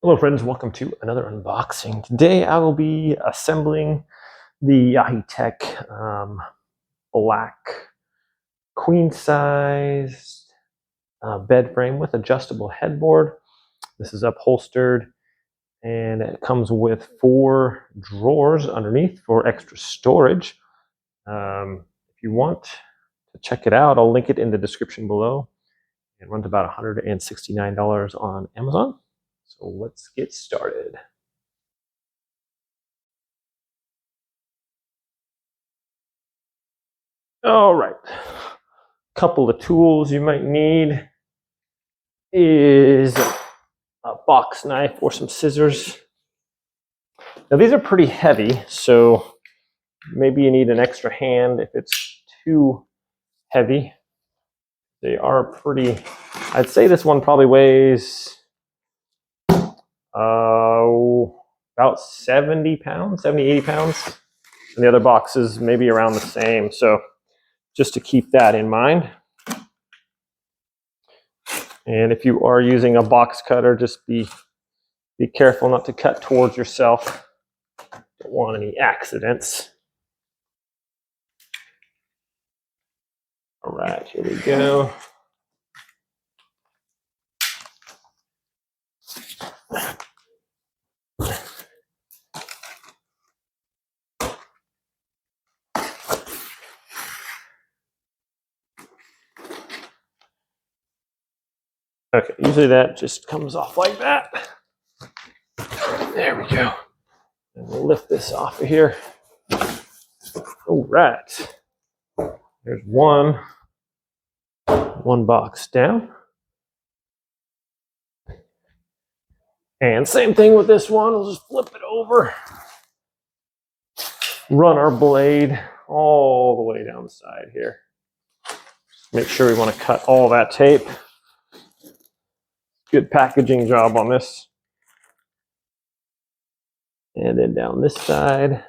Hello friends, welcome to another unboxing. Today I will be assembling the Yaheetech black queen size bed frame with adjustable headboard. This is upholstered and it comes with 4 drawers underneath for extra storage. If you want to check it out, I'll link it in the description below. It runs about $169 on Amazon. So let's get started. All right, couple of tools you might need is a box knife or some scissors. Now these are pretty heavy, so maybe you need an extra hand if it's too heavy. They are pretty, I'd say this one probably weighs about 70 pounds, 70, 80 pounds. And the other boxes maybe around the same. So just to keep that in mind. And if you are using a box cutter, just be careful not to cut towards yourself. Don't want any accidents. All right, here we go. Okay, usually that just comes off like that. There we go. And we'll lift this off of here. All right. There's one box down. And same thing with this one. We'll just flip it over. Run our blade all the way down the side here. Make sure we want to cut all that tape. Good packaging job on this. And then down this side.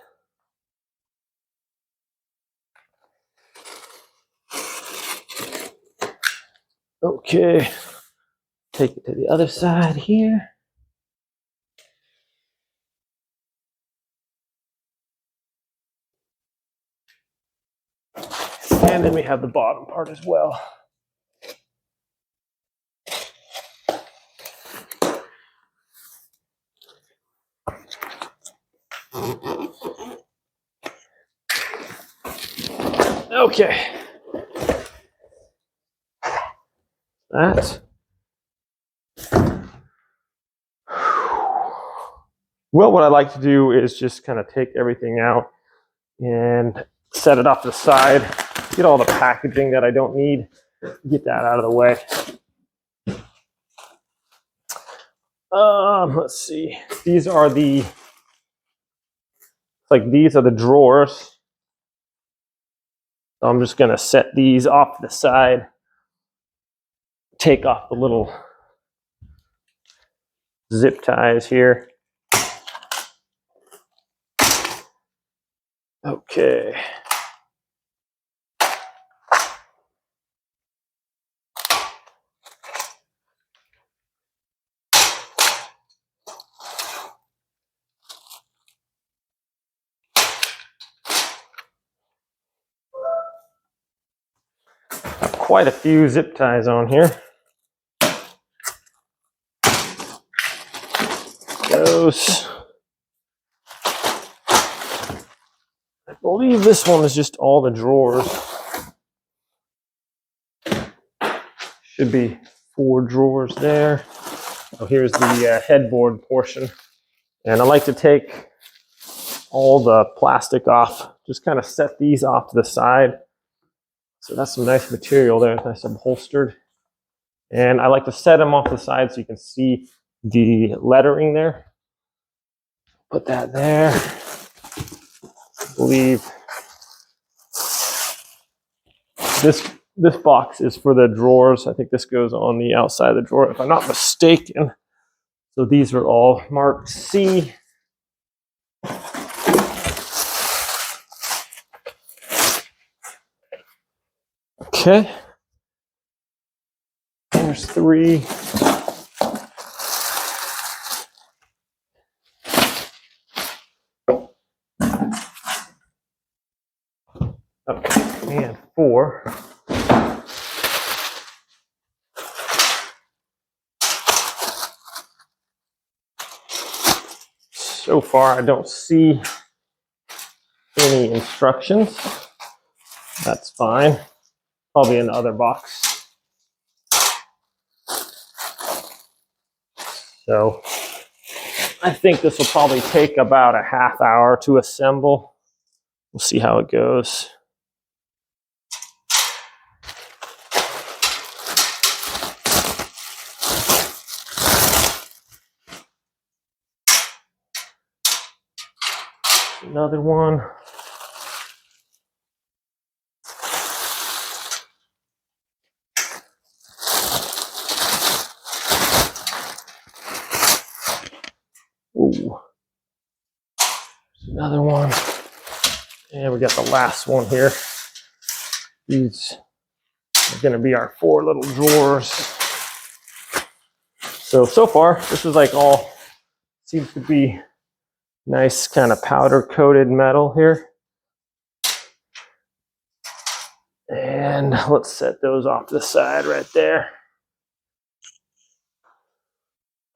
Okay, take it to the other side here. And then we have the bottom part as well. Okay. That. Well, what I like to do is just kind of take everything out and set it off to the side, get all the packaging that I don't need, get that out of the way. Let's see. These are the drawers. So I'm just going to set these off to the side, take off the little zip ties here. Okay. Quite a few zip ties on here. Those. I believe this one is just all the drawers. Should be 4 drawers there. Oh, here's the headboard portion. And I like to take all the plastic off. Just kind of set these off to the side. So that's some nice material there, nice upholstered. And I like to set them off the side so you can see the lettering there. Put that there. I believe this box is for the drawers. I think this goes on the outside of the drawer, if I'm not mistaken. So these are all marked C. Okay. There's 3. 4. So far, I don't see any instructions. That's fine. Probably in the other box. So I think this will probably take about a half hour to assemble. We'll see how it goes. Another one. Ooh. Another one. And we got the last one here. These are going to be our 4 little drawers. So far, this is like all seems to be nice kind of powder coated metal here. And let's set those off to the side right there.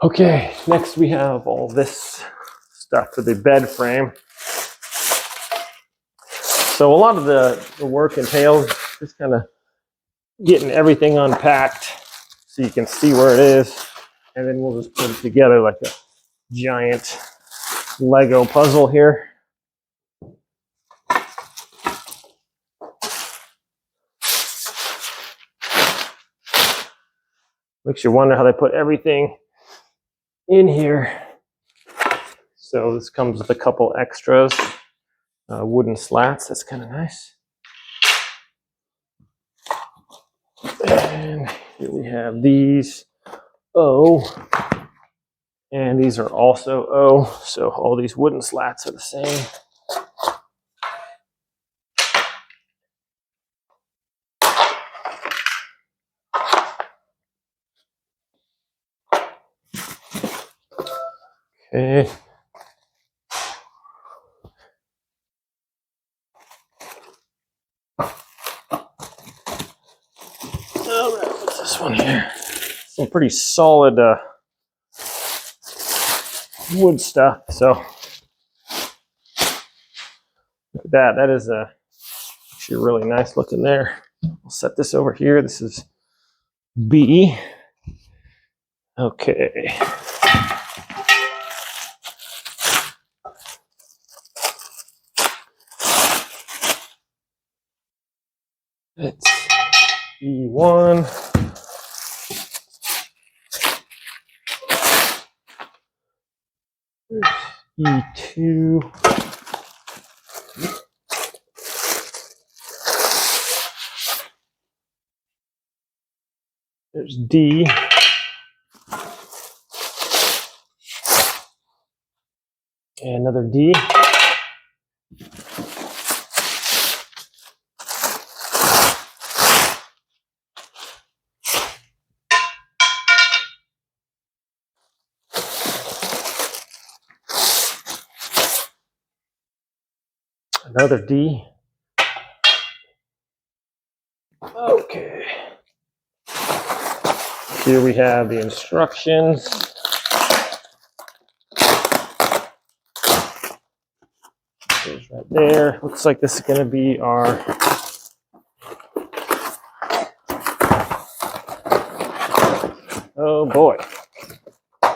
Okay, next we have all this stuff for the bed frame. So a lot of the work entails just kind of getting everything unpacked so you can see where it is. And then we'll just put it together like a giant Lego puzzle here. Makes you wonder how they put everything in here. So this comes with a couple extras, wooden slats. That's kind of nice. And here we have these O, and these are also O. So all these wooden slats are the same. Okay. All right, what's this one here? Some pretty solid wood stuff. So look at that. That is actually really nice looking there. I'll set this over here. This is B. Okay. It's E1. E2. There's D. And another D. Another D. Okay. Here we have the instructions. There's right there. Looks like this is going to be our oh boy.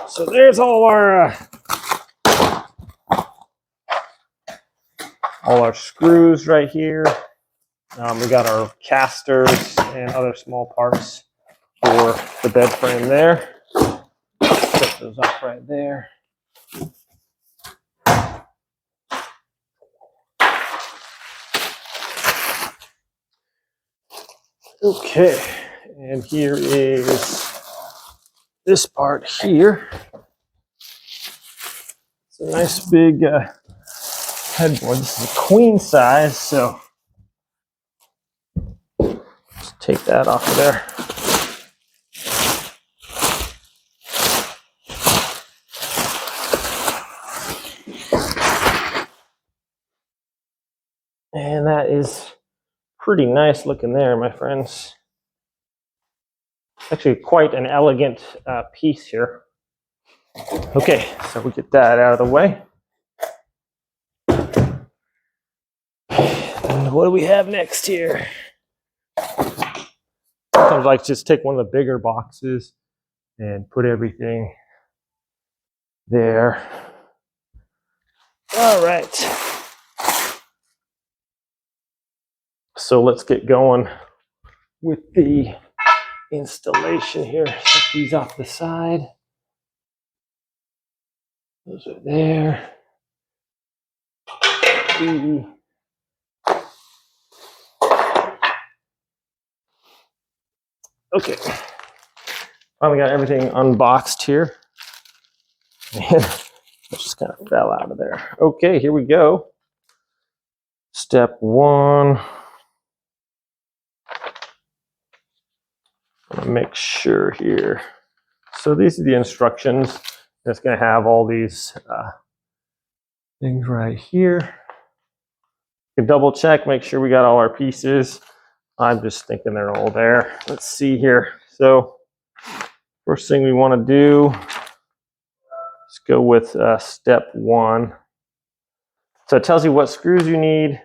So there's all our screws right here. We got our casters and other small parts for the bed frame there. Set those up right there. Okay, and here is this part here. It's a nice big headboard. This is a queen size, so let's take that off of there. And that is pretty nice looking there, my friends. Actually, quite an elegant piece here. Okay, so we get that out of the way. And what do we have next here? Sometimes I like just take one of the bigger boxes and put everything there. All right. So let's get going with the installation here. Set these off the side. Those are there. Okay. Finally got everything unboxed here. And it just kind of fell out of there. Okay, here we go. Step one. Make sure here. So these are the instructions. It's going to have all these things right here. You can double check, make sure we got all our pieces. I'm just thinking they're all there. Let's see here. So first thing we want to do is go with step one. So it tells you what screws you need,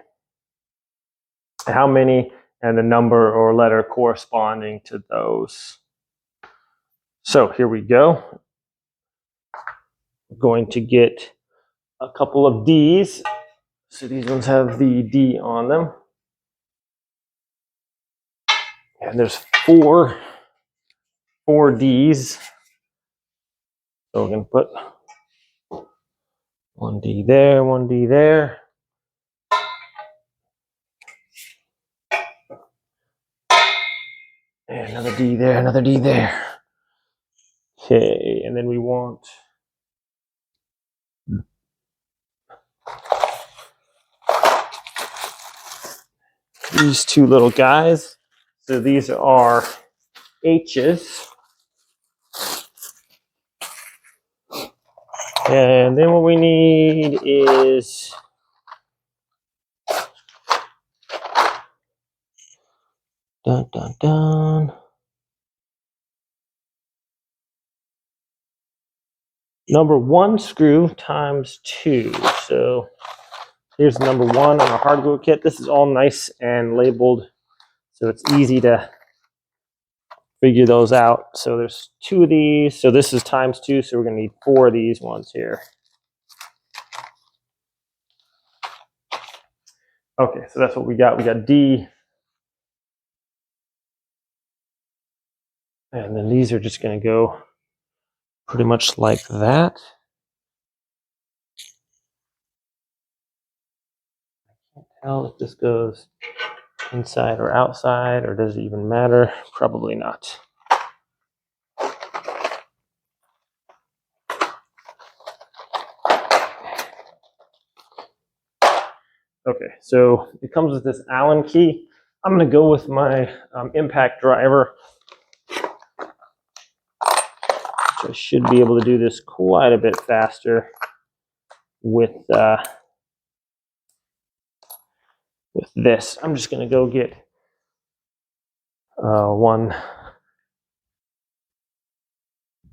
how many, and the number or letter corresponding to those. So here we go. We're going to get a couple of D's. So these ones have the D on them. And there's four D's. So we're going to put one D there, one D there. And another D there, another D there. Okay, and then we want these two little guys. So these are H's. And then what we need is dun dun dun. Number one screw times two. So here's number one on the hardware kit. This is all nice and labeled, so it's easy to figure those out. So there's two of these. So this is times two, so we're going to need four of these ones here. Okay, so that's what we got. We got D. And then these are just going to go pretty much like that. I can't tell if this goes inside or outside, or does it even matter? Probably not. Okay, so it comes with this Allen key. I'm going to go with my impact driver. I should be able to do this quite a bit faster with this. I'm just going to go get an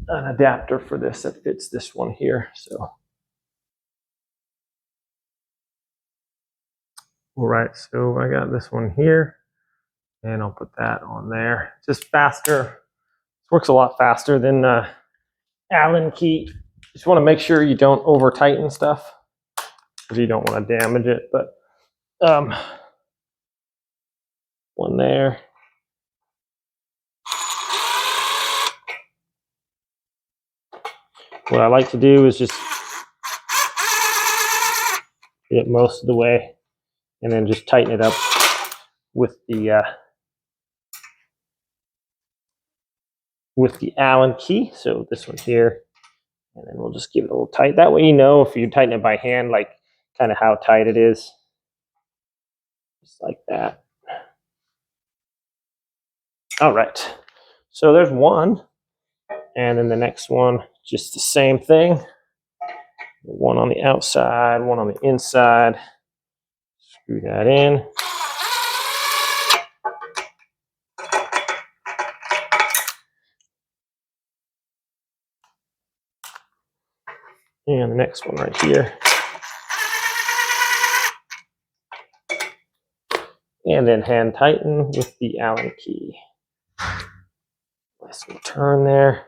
adapter for this that fits this one here. So, all right, so I got this one here, and I'll put that on there. Just faster. This works a lot faster than Allen key. Just want to make sure you don't over tighten stuff because you don't want to damage it. But one there. What I like to do is just get most of the way and then just tighten it up with the Allen key. So this one here, and then we'll just give it a little tight. That way you know if you tighten it by hand, like kind of how tight it is. Just like that. All right. So there's one. And then the next one, just the same thing. One on the outside, one on the inside. Screw that in. And the next one right here. And then hand tighten with the Allen key. Nice little turn there.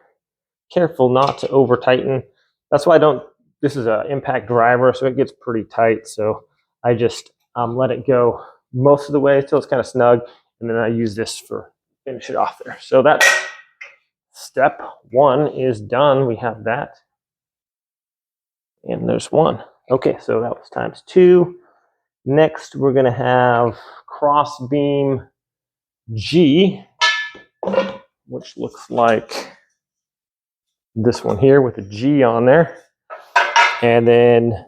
Careful not to over tighten. That's why I don't, this is an impact driver, so it gets pretty tight. So I just let it go most of the way until it's kind of snug. And then I use this for finish it off there. So that's step one is done. We have that. And there's one. Okay, so that was times two. Next, we're going to have cross beam G, which looks like this one here with a G on there. And then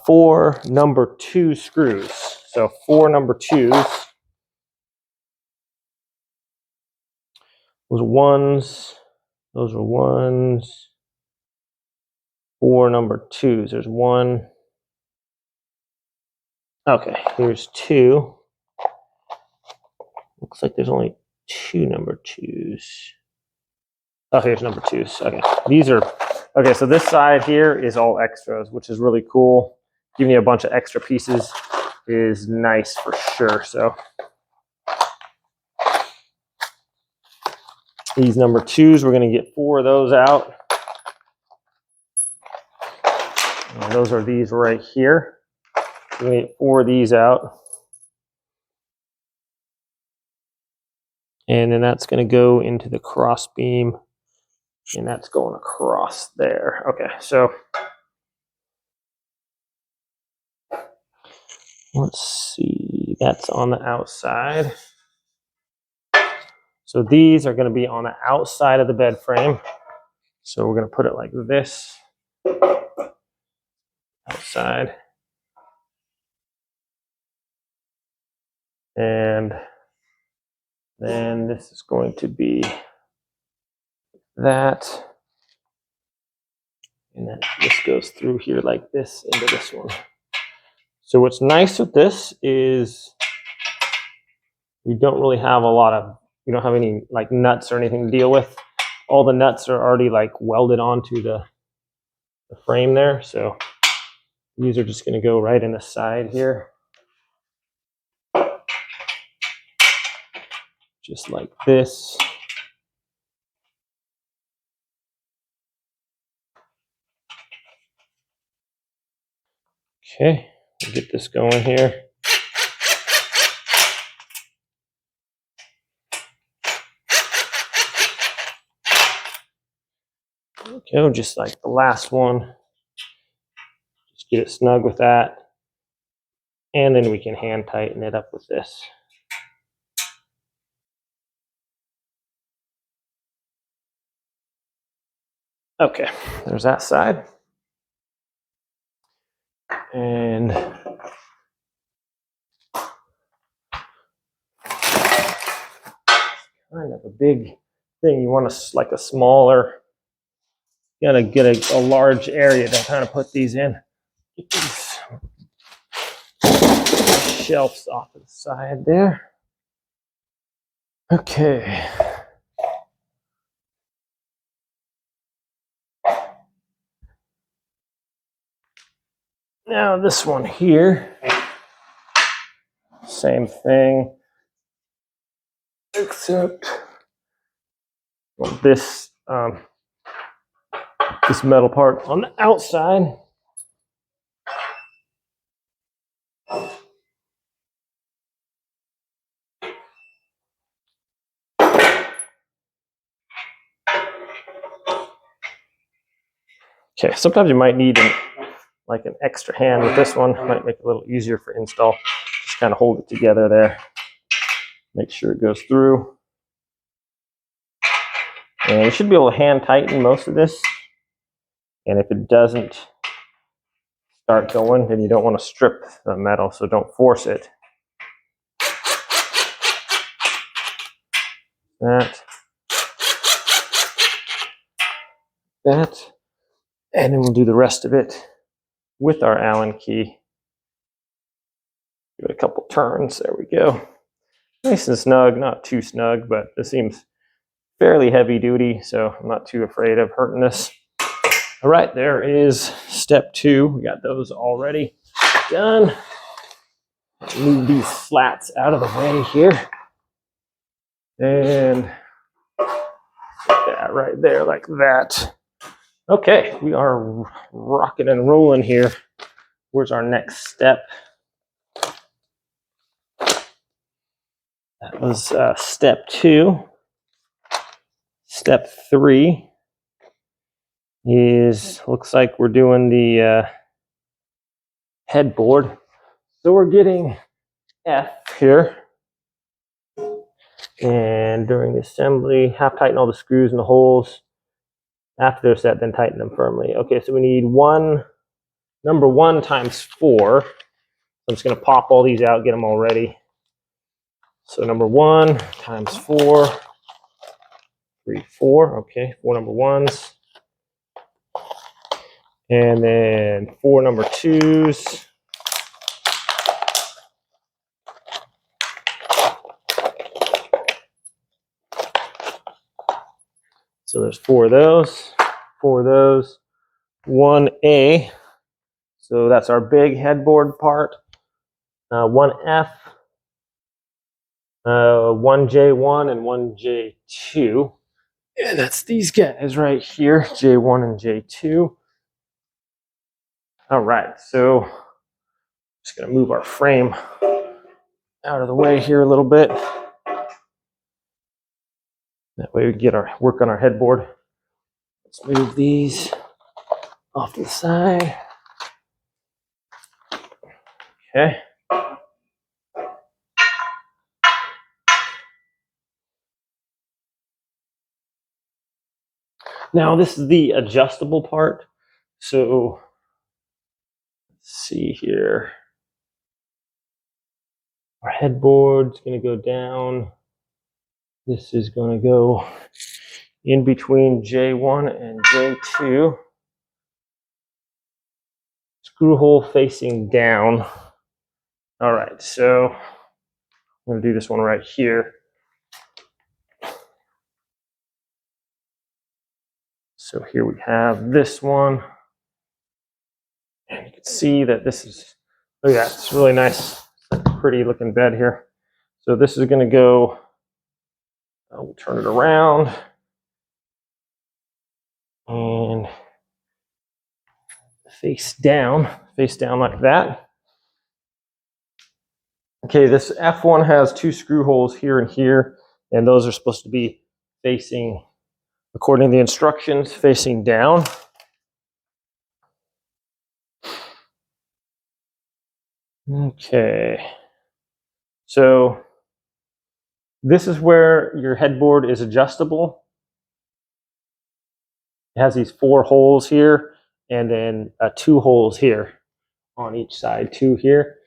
4 number 2 screws. So 4 number 2s. Those are ones. 4 number 2s. There's one. Okay, here's 2. Looks like there's only 2 number 2s. Oh, here's number 2s. Okay, these are, okay, so this side here is all extras, which is really cool. Giving you a bunch of extra pieces is nice for sure. So these number 2s, we're going to get 4 of those out. And those are these right here. We're going to get 4 of these out. And then that's going to go into the cross beam. And that's going across there. Okay, so let's see. That's on the outside. So these are going to be on the outside of the bed frame. So we're going to put it like this. Outside. And then this is going to be that. And then this goes through here like this into this one. So what's nice with this is you don't really have a lot of, you don't have any like nuts or anything to deal with. All the nuts are already like welded onto the frame there. So these are just going to go right in the side here. Just like this. Okay, we'll get this going here. Okay, just like the last one. Just get it snug with that. And then we can hand tighten it up with this. Okay, there's that side. And kind of a big thing. You want to like a smaller, you gotta get a large area to kind of put these in. Get these shelves off to the side there. Okay. Now this one here, same thing, except well, this this metal part on the outside. Okay, sometimes you might need like an extra hand with this one. It might make it a little easier for install. Just kind of hold it together there. Make sure it goes through. And you should be able to hand tighten most of this. And if it doesn't start going, then you don't want to strip the metal, so don't force it. That. And then we'll do the rest of it with our Allen key. Give it a couple turns. There we go. Nice and snug, not too snug, but this seems fairly heavy duty, so I'm not too afraid of hurting this. All right, there is step 2. We got those already done. Move these slats out of the way here. And put that right there like that. Okay, we are rocking and rolling here. Where's our next step? That was step 2. Step 3 is, looks like we're doing the headboard. So we're getting F here. And during the assembly, half tighten all the screws and the holes. After they're set, then tighten them firmly. Okay, so we need number 1 times 4. I'm just going to pop all these out, get them all ready. So number 1 times 4, 3, 4. Okay, 4 number 1s. And then 4 number 2s. So there's 4 of those, 4 of those, 1A. So that's our big headboard part. 1F, 1J1, and 1J2. And that's these guys right here, J1 and J2. All right, so just gonna move our frame out of the way here a little bit. That way we get our work on our headboard. Let's move these off to the side. Okay. Now this is the adjustable part. So let's see here. Our headboard's going to go down. This is going to go in between J1 and J2. Screw hole facing down. All right, so I'm going to do this one right here. So here we have this one. And you can see that this is, oh yeah, it's really nice, pretty looking bed here. So this is going to go, we'll turn it around. And face down like that. Okay, this F1 has 2 screw holes here and here, and those are supposed to be facing, according to the instructions, facing down. Okay, so this is where your headboard is adjustable. It has these 4 holes here, and then 2 holes here on each side, 2 here,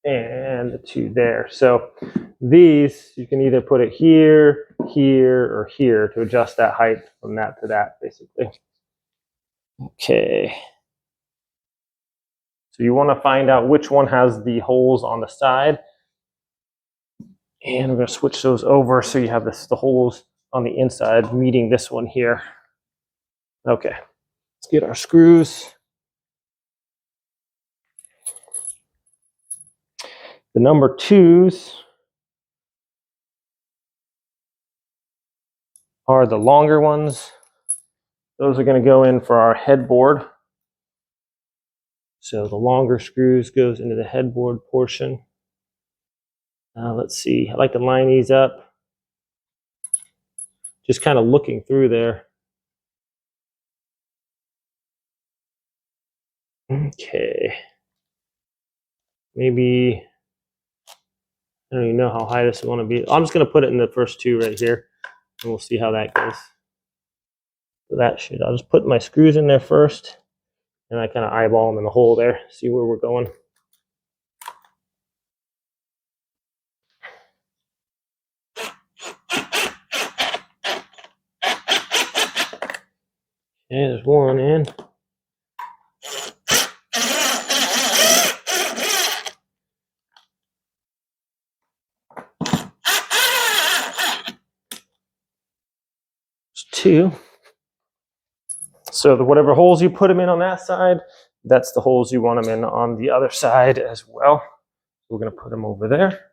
and the 2 there. So these, you can either put it here, here, or here to adjust that height from that to that, basically. Okay. So you want to find out which one has the holes on the side. And we're going to switch those over so you have the holes on the inside meeting this one here. Okay, let's get our screws. The number 2s are the longer ones. Those are going to go in for our headboard. So the longer screws goes into the headboard portion. Let's see, I like to line these up. Just kind of looking through there. Okay. Maybe, I don't even know how high this is going to be. I'm just going to put it in the first 2 right here, and we'll see how that goes. So that should, I'll just put my screws in there first, and I kind of eyeball them in the hole there, see where we're going. Okay, there's one in. There's two. So whatever holes you put them in on that side, that's the holes you want them in on the other side as well. We're going to put them over there.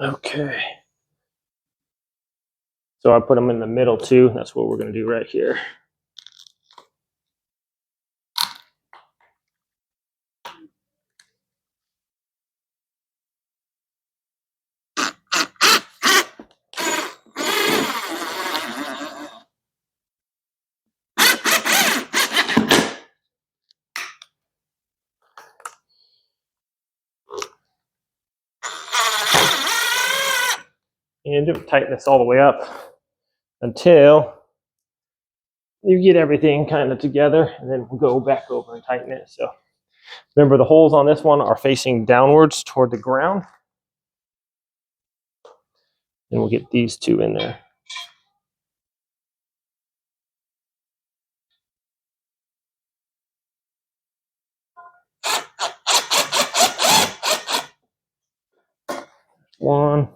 Okay. So I put them in the middle too. That's what we're going to do right here. And tighten this all the way up until you get everything kind of together, and then we'll go back over and tighten it. So remember, the holes on this one are facing downwards toward the ground. And we'll get these two in there. One.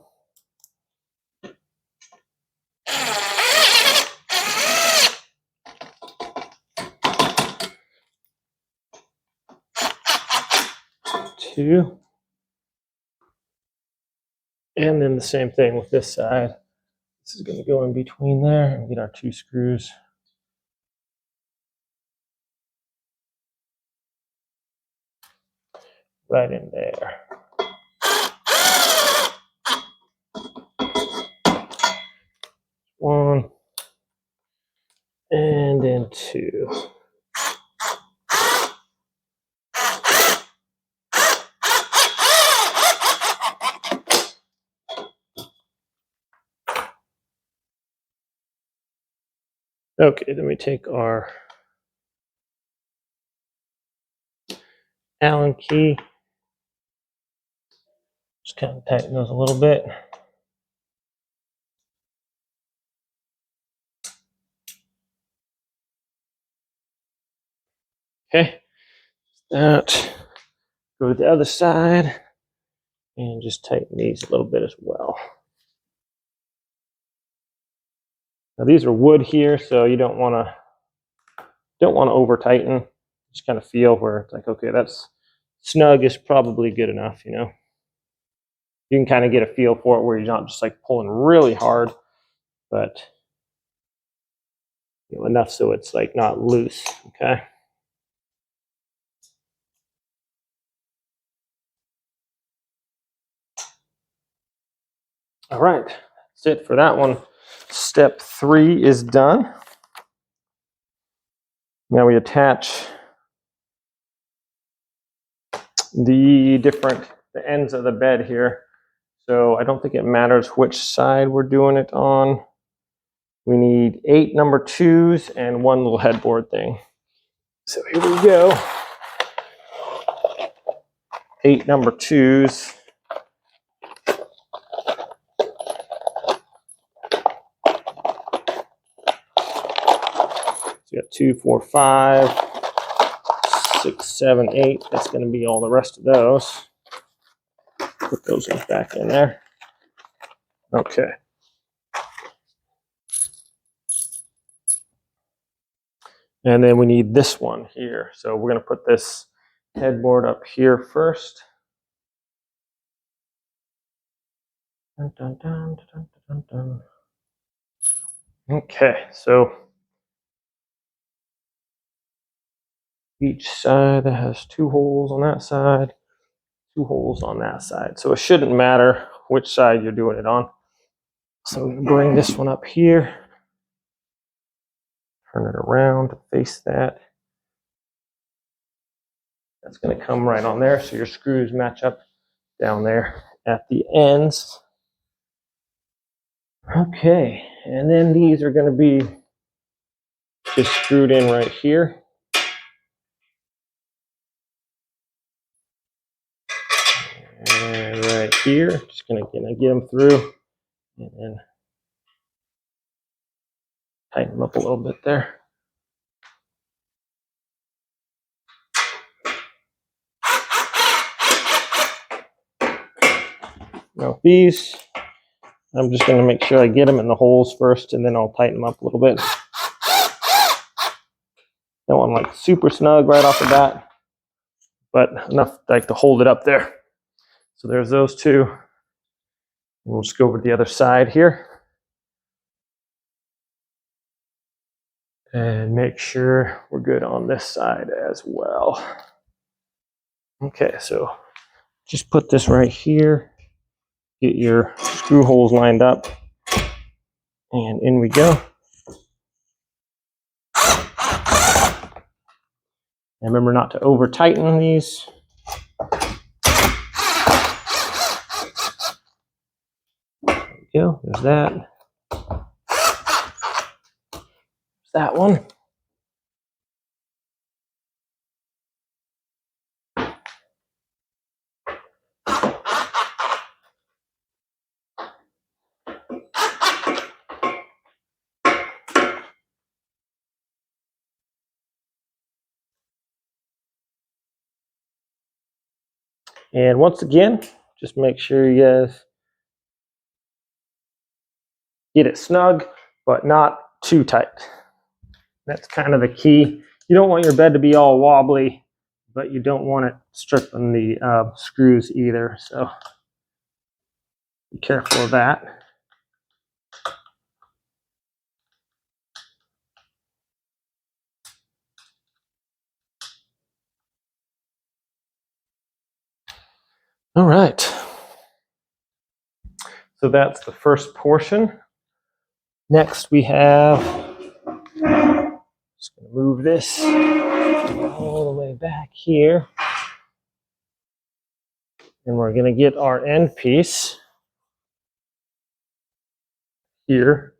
Two. And then the same thing with this side. This is going to go in between there and get our two screws. Right in there. One. And then two. Okay, then we take our Allen key. Just kind of tighten those a little bit. Okay, that. Go to the other side and just tighten these a little bit as well. Now these are wood here, so you don't want to over tighten. Just kind of feel where it's like, okay, that's snug is probably good enough, you know. You can kind of get a feel for it where you're not just like pulling really hard, but you know, enough so it's like not loose. Okay. All right, that's it for that one. Step 3 is done. Now we attach the ends of the bed here. So I don't think it matters which side we're doing it on. We need 8 number 2s and one little headboard thing. So here we go. 8 number 2s. So we got 2, 4, 5, 6, 7, 8. That's going to be all the rest of those. Put those back in there. Okay. And then we need this one here. So we're going to put this headboard up here first. Dun, dun, dun, dun, dun, dun. Okay, so each side has 2 holes on that side, 2 holes on that side. So it shouldn't matter which side you're doing it on. So bring this one up here, turn it around to face that. That's going to come right on there, so your screws match up down there at the ends. Okay, and then these are going to be just screwed in right here. And right here, just going to get them through and then tighten them up a little bit there. Now these, I'm just going to make sure I get them in the holes first, and then I'll tighten them up a little bit. Don't want like super snug right off the bat, but enough like to hold it up there. So there's those two. We'll just go over to the other side here and make sure we're good on this side as well. Okay, so just put this right here. Get your screw holes lined up, and in we go. And remember not to over tighten these. There we go, there's that. There's that one. And once again, just make sure you guys get it snug, but not too tight. That's kind of the key. You don't want your bed to be all wobbly, but you don't want it stripping the screws either. So be careful of that. All right. So that's the first portion. Next we have, just going to move this all the way back here. And we're going to get our end piece here.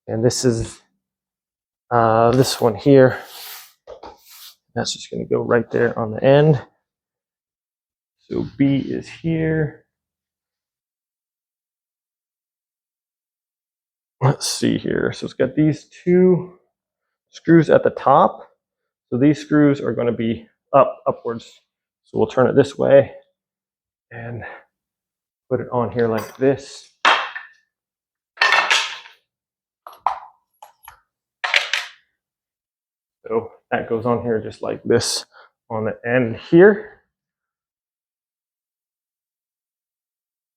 And this is this one here. That's just going to go right there on the end. So B is here. Let's see here. So it's got these two screws at the top. So these screws are going to be upwards. So we'll turn it this way and put it on here like this. So that goes on here just like this on the end here.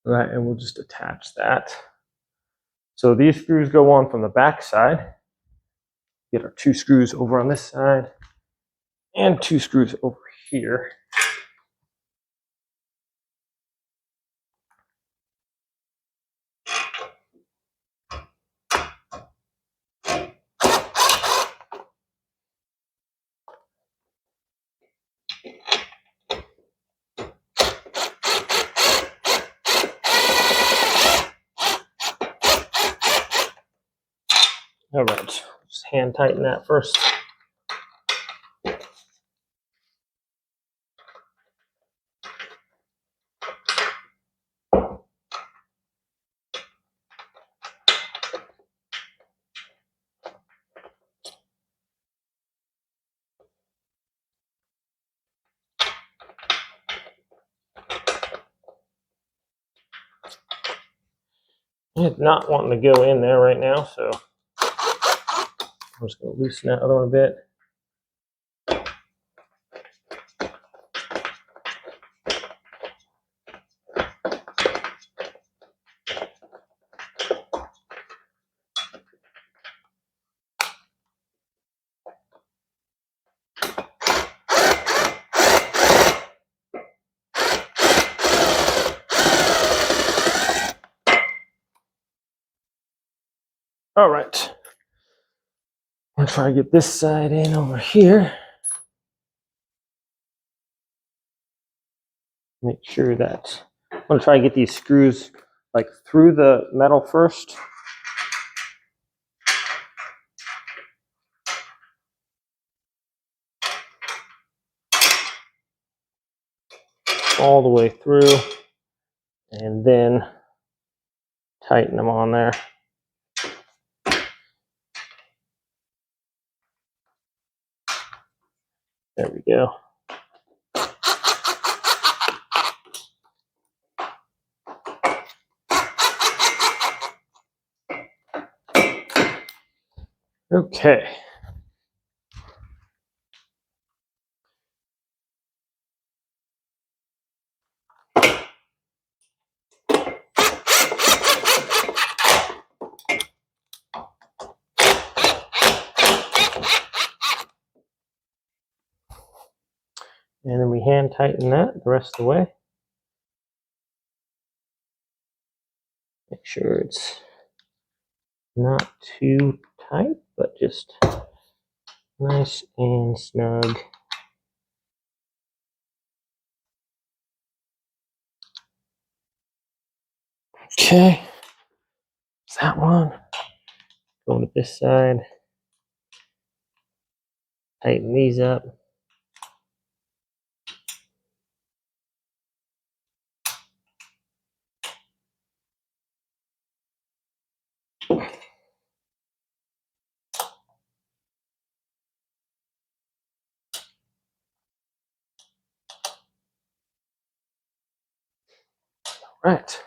Right, and we'll just attach that. So these screws go on from the back side. Get our two screws over on this side and two screws over here. All right, just hand tighten that first. It's not wanting to go in there right now, so I'm just going to loosen that other one a bit. All right, I'm going to try to get this side in over here. Make sure that I'm going to try to get these screws like through the metal first. All the way through, and then tighten them on there. There we go. Okay. And then we hand tighten that the rest of the way. Make sure it's not too tight, but just nice and snug. Okay, that's that one. Going to this side. Tighten these up. Right.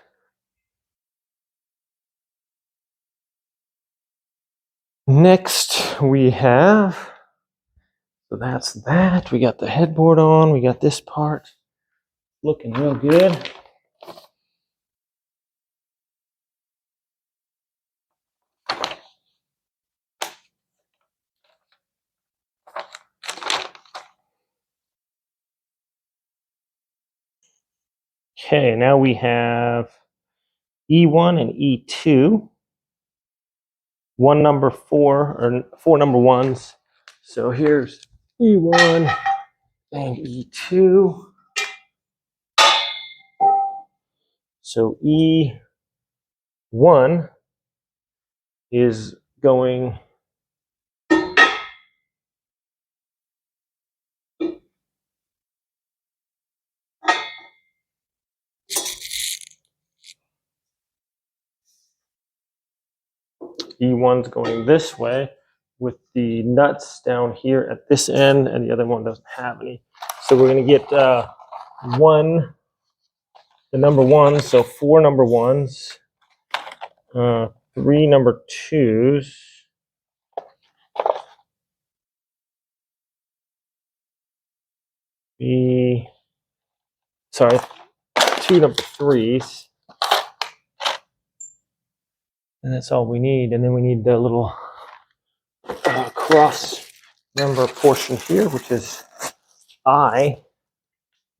Next we have, so that's that. We got the headboard on. We got this part looking real good. Okay, now we have E1 and E2. One number 4, or 4 number 1s. So here's E1 and E2. So E1 is going E1's going this way with the nuts down here at this end, and the other one doesn't have any. So we're going to get the number 1, so 4 number 1s, 3 number 2s, sorry, 2 number 3s, and that's all we need. And then we need the little cross member portion here, which is I.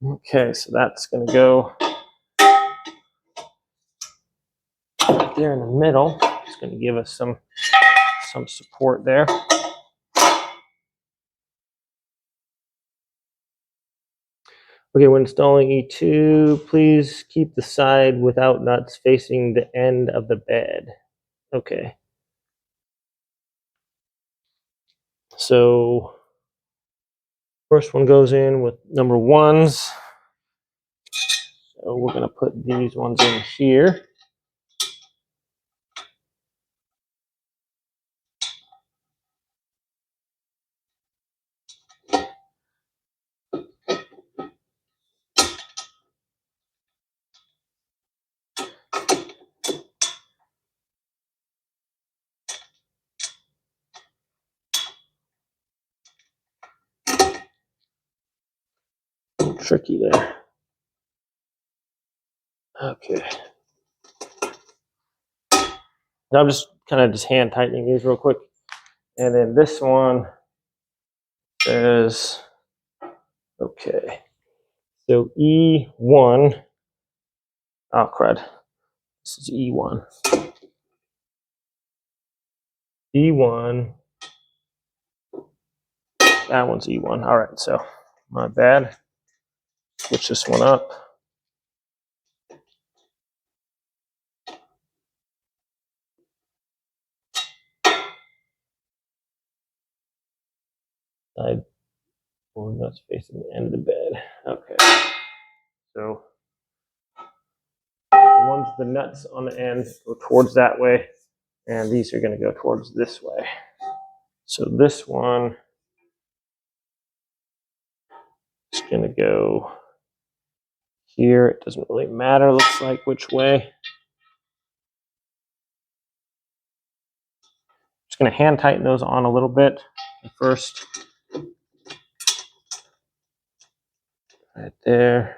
Okay, so that's going to go right there in the middle. It's going to give us some support there. Okay, when installing E2, please keep the side without nuts facing the end of the bed. Okay. So first one goes in with number 1s. So we're going to put these ones in here. Tricky there. Okay. Now I'm just kind of hand tightening these real quick. And then this one is, okay. So E1, oh crud, this is E1. E1, that one's E1. All right, so my bad. Switch this one up. Side one that's facing the end of the bed. Okay. So the nuts on the end go towards that way, and these are going to go towards this way. So this one is going to go here. It doesn't really matter, looks like, which way. Just going to hand tighten those on a little bit first. Right there.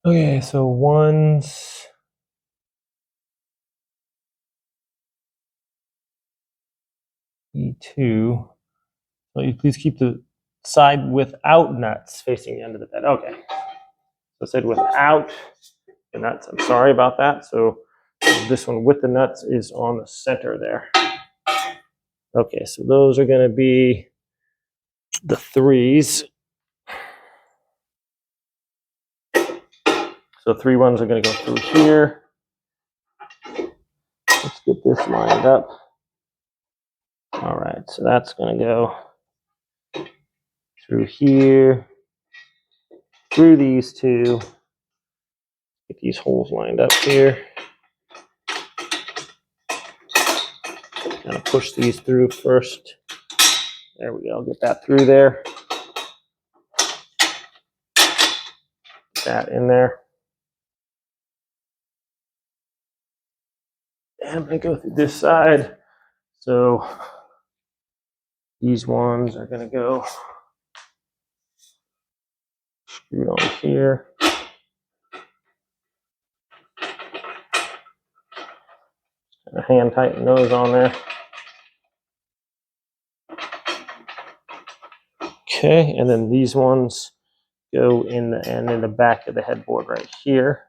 Okay, so one's E2. So you please keep the side without nuts facing the end of the bed. Okay. So I said without the nuts. I'm sorry about that. So this one with the nuts is on the center there. Okay, so those are going to be the 3s. So 3 ones are going to go through here. Let's get this lined up. All right, so that's going to go through here, through these 2. Get these holes lined up here. Kind of push these through first. There we go, get that through there. Get that in there. And I'm going to go through this side. So these ones are going to go screwed on here. Hand tighten those on there. Okay, and then these ones go in the end in the back of the headboard right here.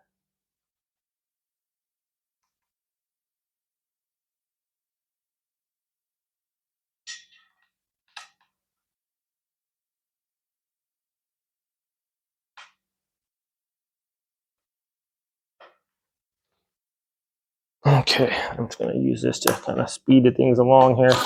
Okay, I'm just going to use this to kind of speed things along here.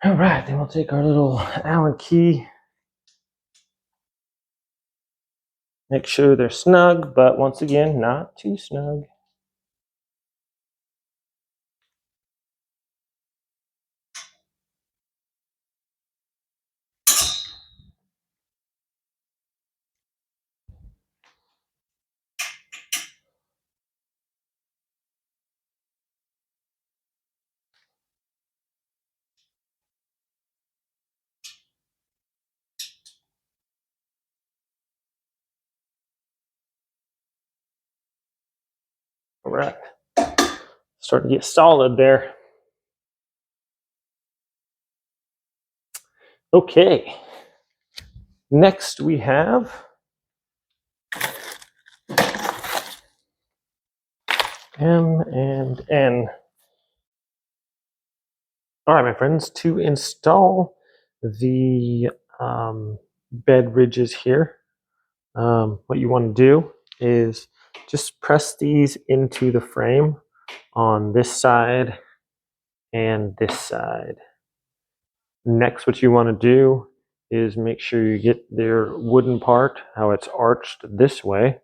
All right, then we'll take our little Allen key. Make sure they're snug, but once again, not too snug. All right, starting to get solid there. Okay, next we have M and N. All right, my friends, to install the bed ridges here, what you want to do is just press these into the frame on this side and this side. Next, what you want to do is make sure you get their wooden part, how it's arched this way.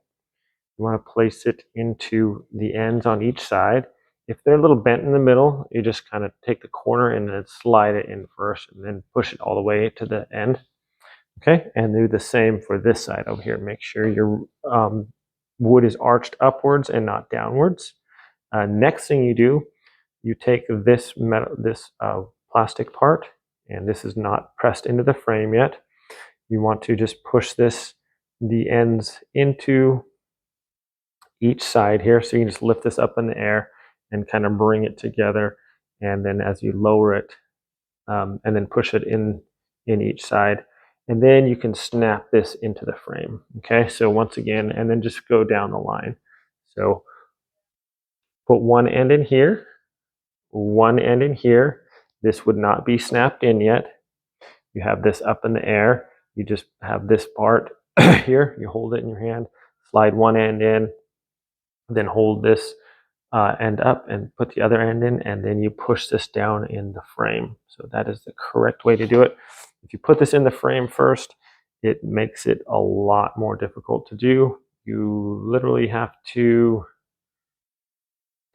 You want to place it into the ends on each side. If they're a little bent in the middle, you just kind of take the corner and then slide it in first and then push it all the way to the end. Okay, and do the same for this side over here. Make sure your wood is arched upwards and not downwards. Next thing you do, you take this plastic part, and this is not pressed into the frame yet. You want to just push the ends into each side here. So you can just lift this up in the air and kind of bring it together. And then as you lower it and then push it in each side, And then you can snap this into the frame. Okay, so once again, and then just go down the line. So put one end in here, one end in here. This would not be snapped in yet. You have this up in the air. You just have this part here. You hold it in your hand, slide one end in, then hold this end up and put the other end in, and then you push this down in the frame. So that is the correct way to do it. If you put this in the frame first, it makes it a lot more difficult to do. You literally have to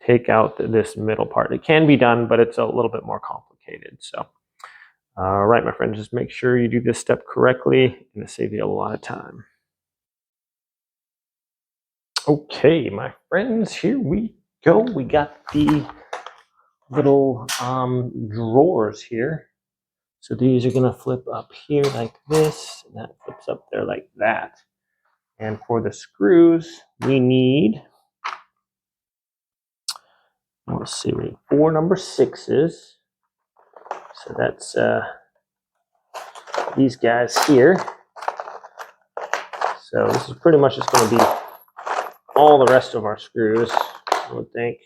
take out this middle part. It can be done, but it's a little bit more complicated. So, all right, my friend, just make sure you do this step correctly, and it'll save you a lot of time. Okay, my friends, here we go. We got the little drawers here. So these are going to flip up here like this, and that flips up there like that. And for the screws, we need, let's see, we need 4 number 6s. So that's these guys here. So this is pretty much just going to be all the rest of our screws, I would think,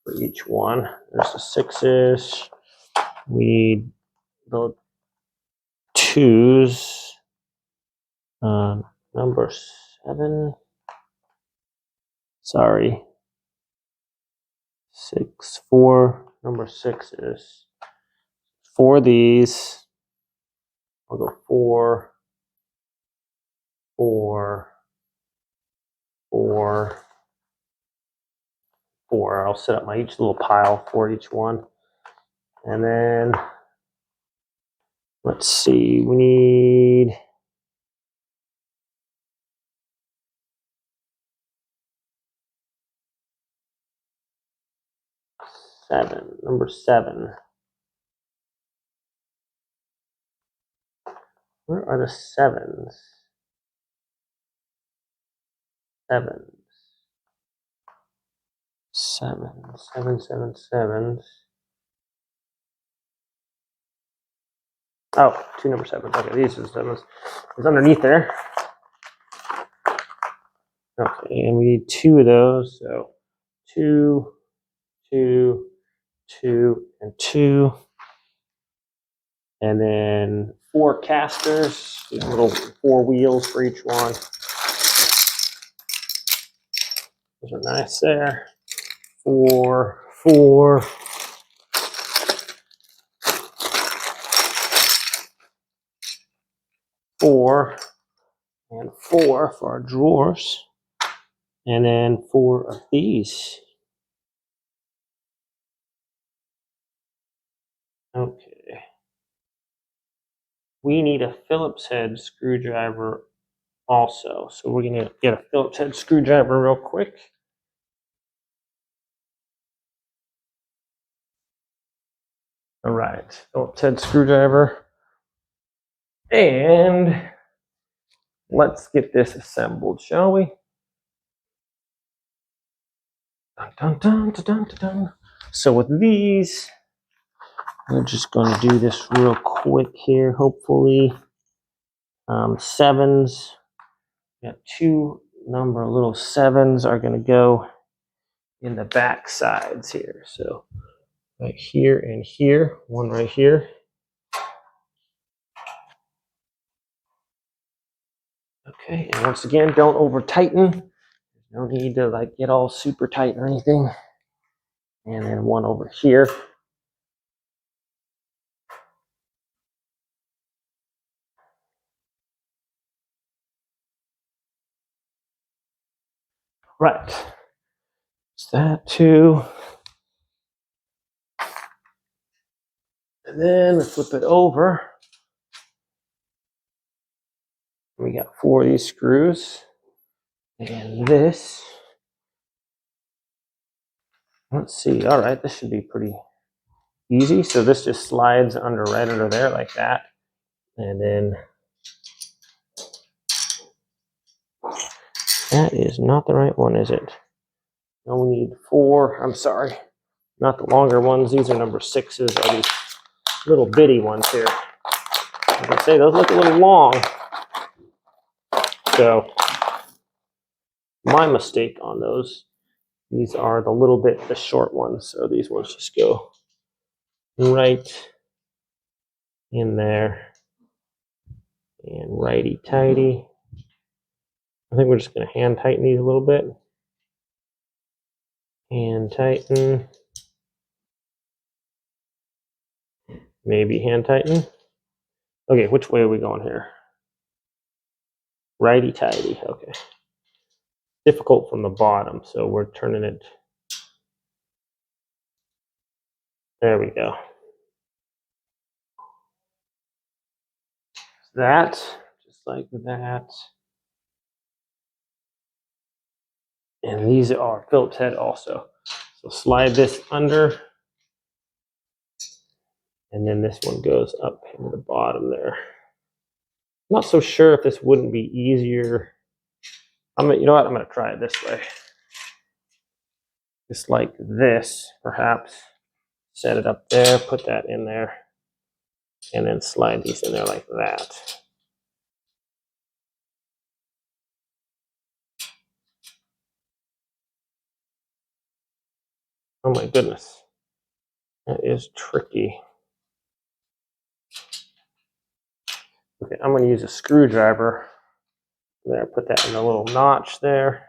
for each one. There's the 6s. We need the 2s. Number 7. Sorry. 6, 4, number 6s. 4 of these. I'll go 4, 4, 4, 4. I'll set up my each little pile for each one. And then, let's see, we need 7, number 7. Where are the 7s? 7s. 7s. Oh, 2 number 7s. Okay, these are the 7s. It's underneath there. Okay, and we need 2 of those. So 2, 2, 2, and 2. And then 4 casters, these little 4 wheels for each one. Those are nice there. 4, 4. Four and 4 for our drawers, and then 4 of these. Okay. We need a Phillips head screwdriver also, so we're gonna get a Phillips head screwdriver real quick. All right, Phillips head screwdriver, and let's get this assembled, shall we? Dun, dun, dun, dun, dun, dun. So with these, we're just going to do this real quick here, hopefully. 7s. We got 2 number little 7s are going to go in the back sides here. So right here and here, one right here. Okay, and once again, don't over tighten. There's no need to like get all super tight or anything. And then one over here. Right. It's that too. And then we flip it over. We got 4 of these screws. And this. Let's see. All right, this should be pretty easy. So this just slides under right under there like that. And then that is not the right one, is it? No, we need 4. I'm sorry. Not the longer ones. These are number 6s, are these little bitty ones here. As I say, those look a little long. So my mistake on those. These are the short ones. So these ones just go right in there and righty tighty. I think we're just going to hand tighten these a little bit. Hand tighten. Maybe hand tighten. Okay, which way are we going here? Righty tighty. Okay. Difficult from the bottom, so we're turning it. There we go. That, just like that. And these are Phillips head also. So slide this under. And then this one goes up into the bottom there. I'm not so sure if this wouldn't be easier. You know what? I'm going to try it this way. Just like this, perhaps. Set it up there, put that in there, and then slide these in there like that. Oh my goodness. That is tricky. Okay, I'm going to use a screwdriver. There, put that in a little notch there.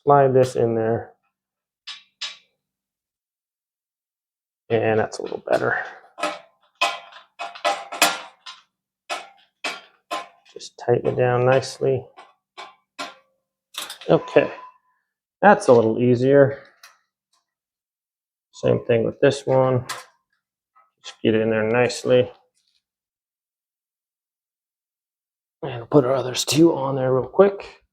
Slide this in there. And that's a little better. Just tighten it down nicely. Okay, that's a little easier. Same thing with this one. Just get it in there nicely. And put our others two on there real quick.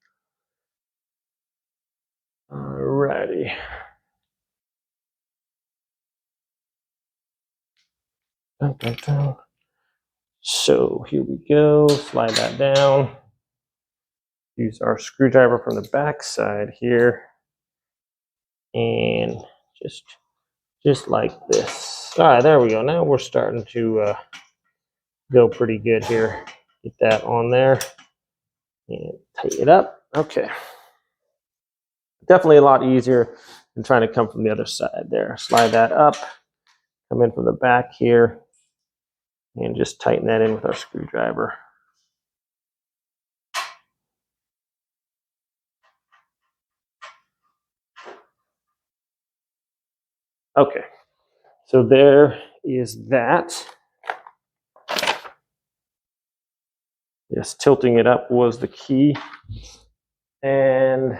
Alrighty. Dun, dun, dun. So here we go. Slide that down. Use our screwdriver from the back side here. And just like this. All right, there we go. Now we're starting to go pretty good here. Get that on there and tighten it up. Okay. Definitely a lot easier than trying to come from the other side there. Slide that up, come in from the back here, and just tighten that in with our screwdriver. Okay, so there is that. Yes, tilting it up was the key. And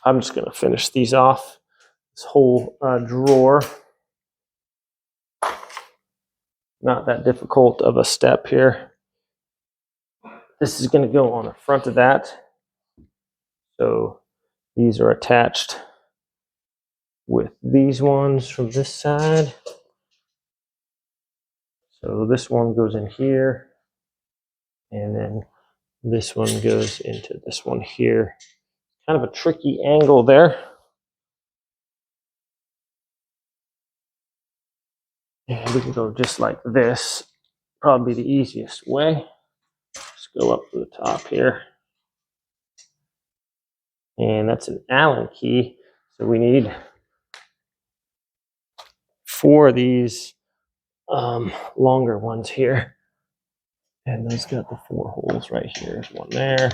I'm just going to finish these off. This whole drawer. Not that difficult of a step here. This is going to go on the front of that. So these are attached with these ones from this side. So this one goes in here, and then this one goes into this one here. Kind of a tricky angle there. And we can go just like this. Probably the easiest way. Just go up to the top here. And that's an Allen key. So we need 4 of these longer ones here. And those got the 4 holes right here. There's one there.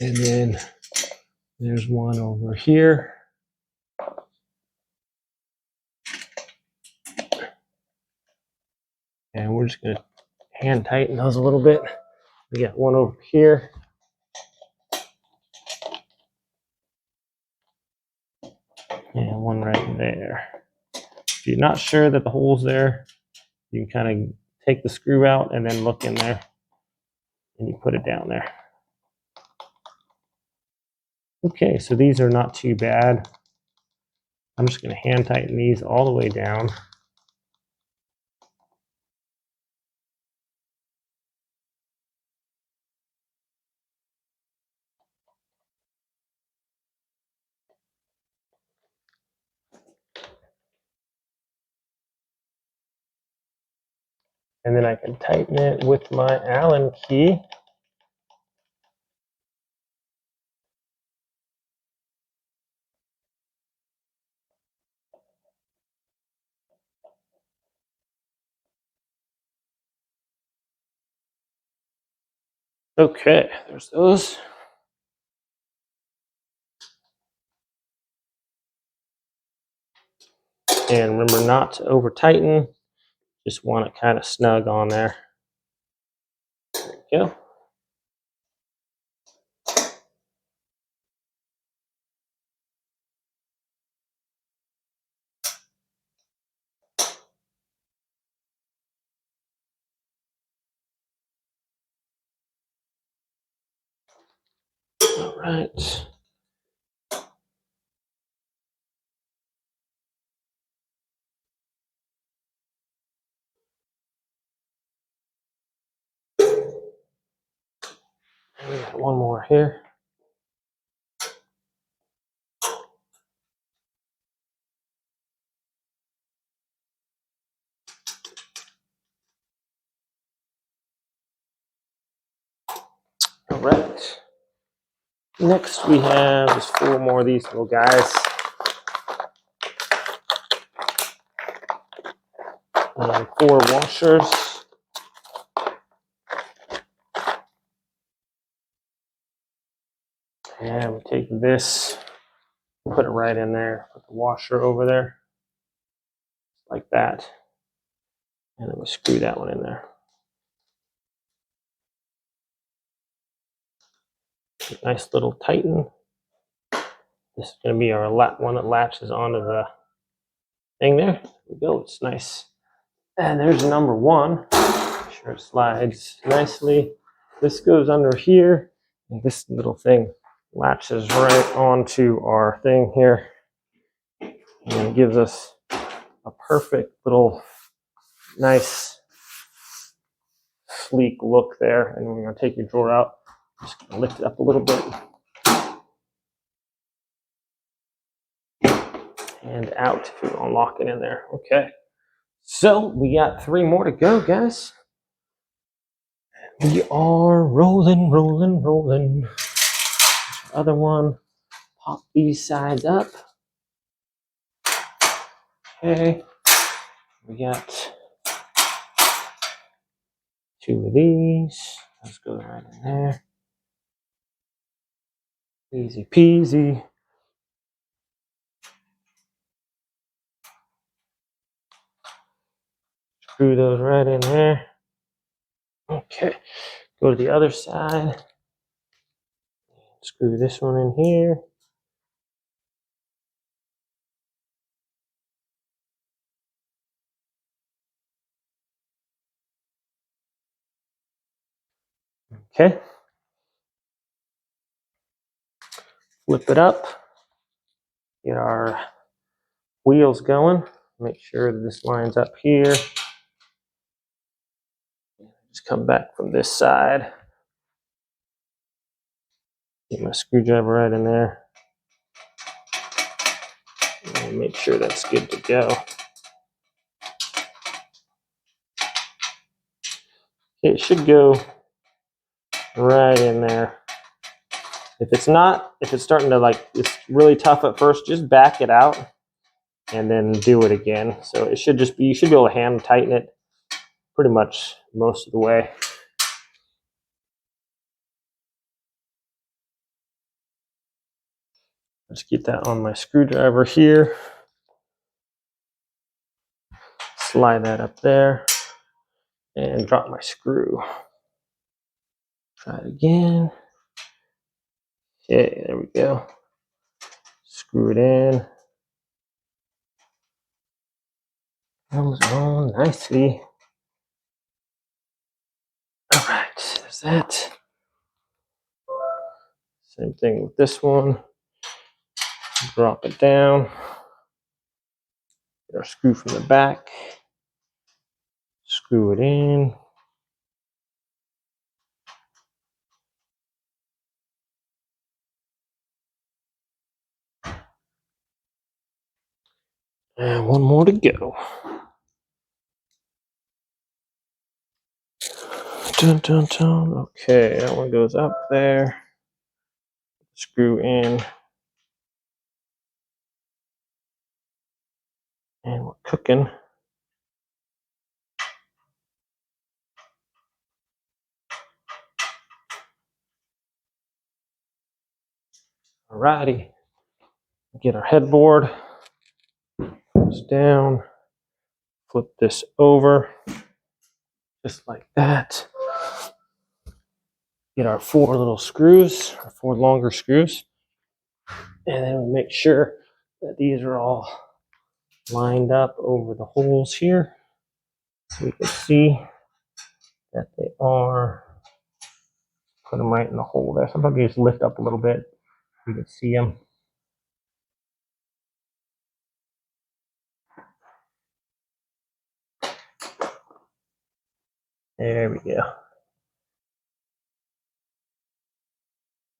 And then there's one over here. And we're just going to hand tighten those a little bit. We got one over here. And one right there. If you're not sure that the hole's there, you can kind of take the screw out and then look in there. And you put it down there. Okay, so these are not too bad. I'm just going to hand tighten these all the way down. And then I can tighten it with my Allen key. Okay, there's those. And remember not to over tighten, just want it kind of snug on there. There we go. All right. And we got one more here. All right. Next we have just 4 more of these little guys. And 4 washers. And we take this, put it right in there, put the washer over there, like that. And then we screw that one in there. Nice little tighten. This is going to be our one that latches onto the thing there. There we go. It's nice. And there's number 1. Make sure it slides nicely. This goes under here, and this little thing latches right onto our thing here, and it gives us a perfect little nice sleek look there. And we're going to take your drawer out, just going to lift it up a little bit and out to unlock it in there. Okay, so we got 3 more to go, guys. We are rolling, rolling, rolling. Other one, pop these sides up. Okay, we got 2 of these. Let's go right in there. Easy peasy. Screw those right in there. Okay, go to the other side. Screw this one in here. Okay. Flip it up. Get our wheels going. Make sure that this lines up here. Just come back from this side. Get my screwdriver right in there. And make sure that's good to go. It should go right in there. If it's not, if it's starting to it's really tough at first, just back it out and then do it again. So it should just be, you should be able to hand tighten it pretty much most of the way. Let's get that on my screwdriver here. Slide that up there and drop my screw. Try it again. Okay, there we go. Screw it in. Comes on nicely. All right, there's that. Same thing with this one. Drop it down. Get our screw from the back. Screw it in. And one more to go. Dun, dun, dun. Okay, that one goes up there. Screw in. And we're cooking. Alrighty. Get our headboard. Goes down. Flip this over. Just like that. Get our 4 little screws, our 4 longer screws. And then we make sure that these are all lined up over the holes here. So we can see that they are. Put them right in the hole there. Sometimes you just lift up a little bit. You can see them. There we go.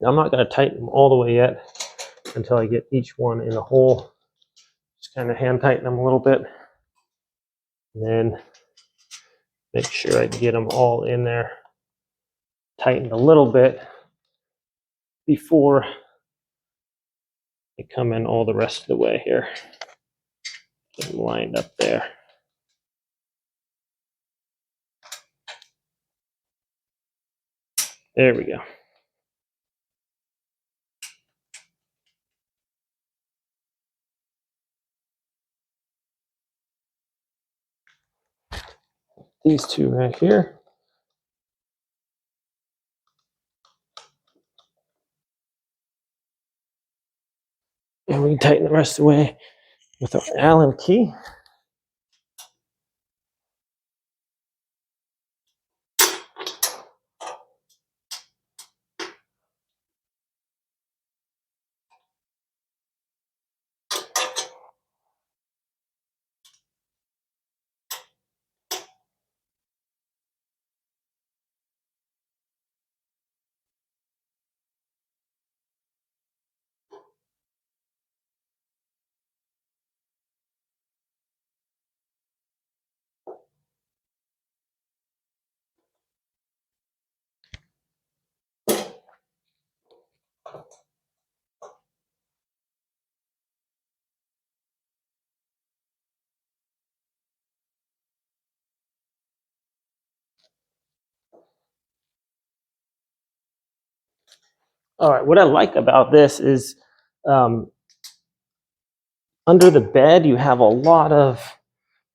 Now I'm not going to tighten them all the way yet until I get each one in the hole. Just kind of hand tighten them a little bit. And then make sure I get them all in there. Tightened a little bit before they come in all the rest of the way here. Get them lined up there. There we go. These 2 right here. And we can tighten the rest of the way with our Allen key. All right, what I like about this is under the bed, you have a lot of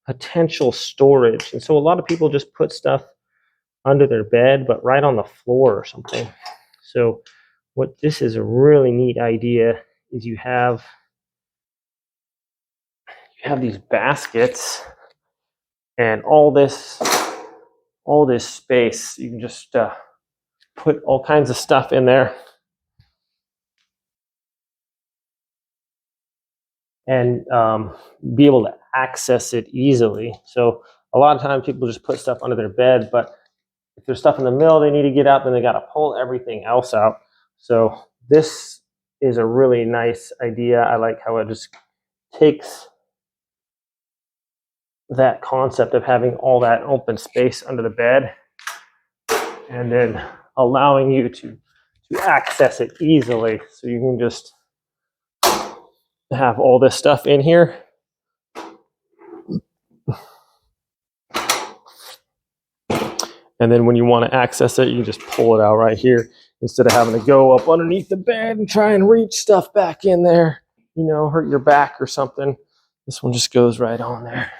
potential storage. And so a lot of people just put stuff under their bed, but right on the floor or something. So what this is a really neat idea is you have these baskets and all this space. You can just put all kinds of stuff in there. And be able to access it easily. So a lot of times people just put stuff under their bed, but if there's stuff in the middle they need to get out, then they got to pull everything else out. So this is a really nice idea. I like how it just takes that concept of having all that open space under the bed and then allowing you to access it easily. So you can just have all this stuff in here. And then when you want to access it, you just pull it out right here instead of having to go up underneath the bed and try and reach stuff back in there, you know, hurt your back or something. This one just goes right on there.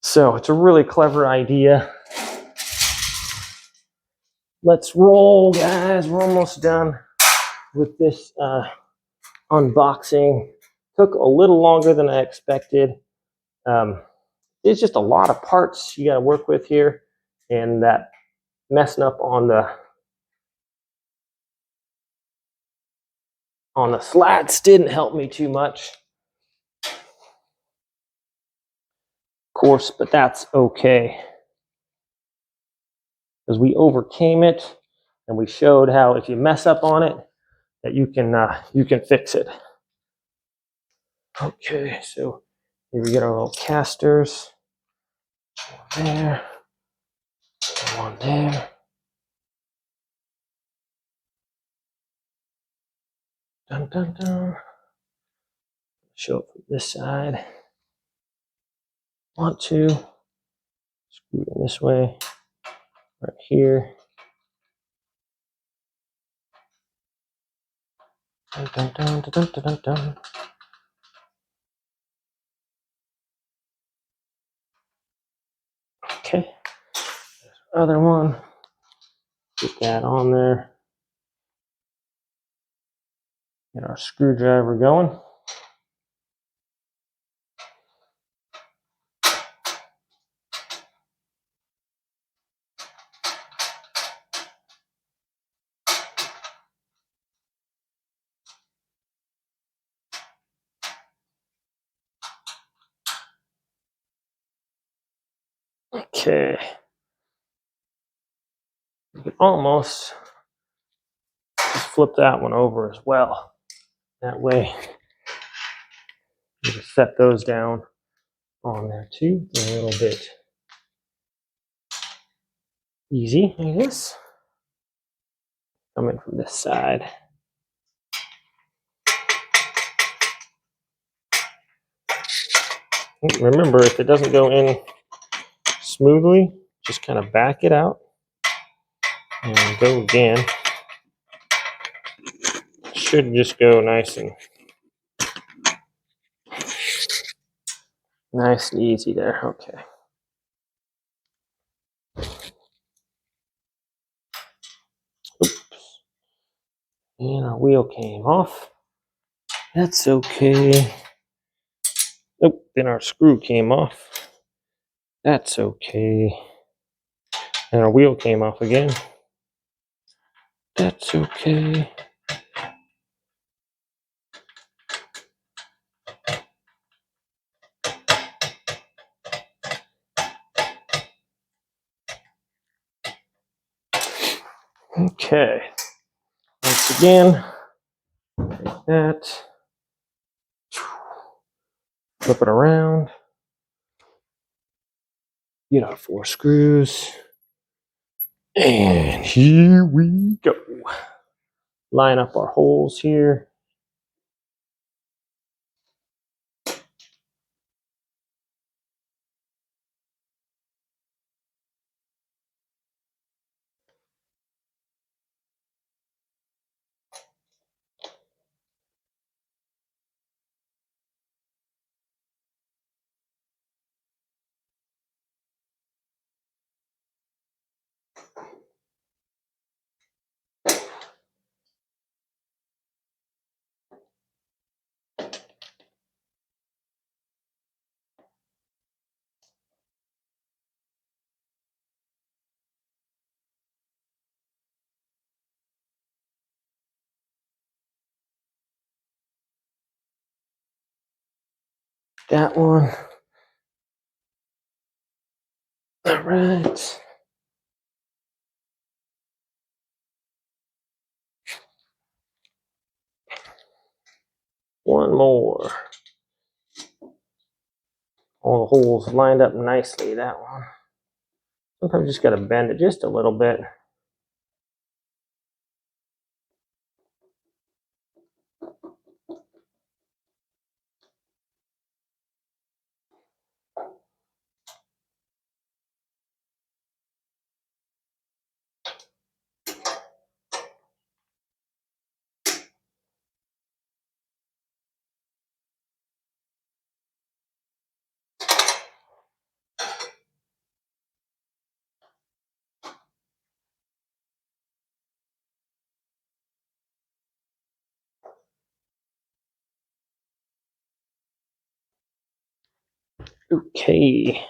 So it's a really clever idea. Let's roll, guys. We're almost done with this unboxing. Took a little longer than I expected. It's just a lot of parts you got to work with here, and that messing up on the slats didn't help me too much. Of course, but that's okay, because we overcame it and we showed how if you mess up on it that you can fix it. Okay, so here we get our little casters there. One there. Dun, dun, dun. Show it from this side. Want to screw it in this way, right here. Dun, dun, dun, dun, dun, dun, dun. Okay, other one. Get that on there. Get our screwdriver going. Okay. You can almost just flip that one over as well. That way, you can set those down on there too. A little bit easy, I guess. Coming from this side. Remember, if it doesn't go in smoothly, just kind of back it out and go again. It should just go nice and easy there. Okay. Oops. And our wheel came off. That's okay. Oh, then our screw came off. That's okay. And our wheel came off again. That's okay. Okay. Once again, take that. Flip it around. Get our 4 screws. And here we go. Line up our holes here. That one. All right. One more. All the holes lined up nicely, that one. Sometimes you just got to bend it just a little bit. Okay.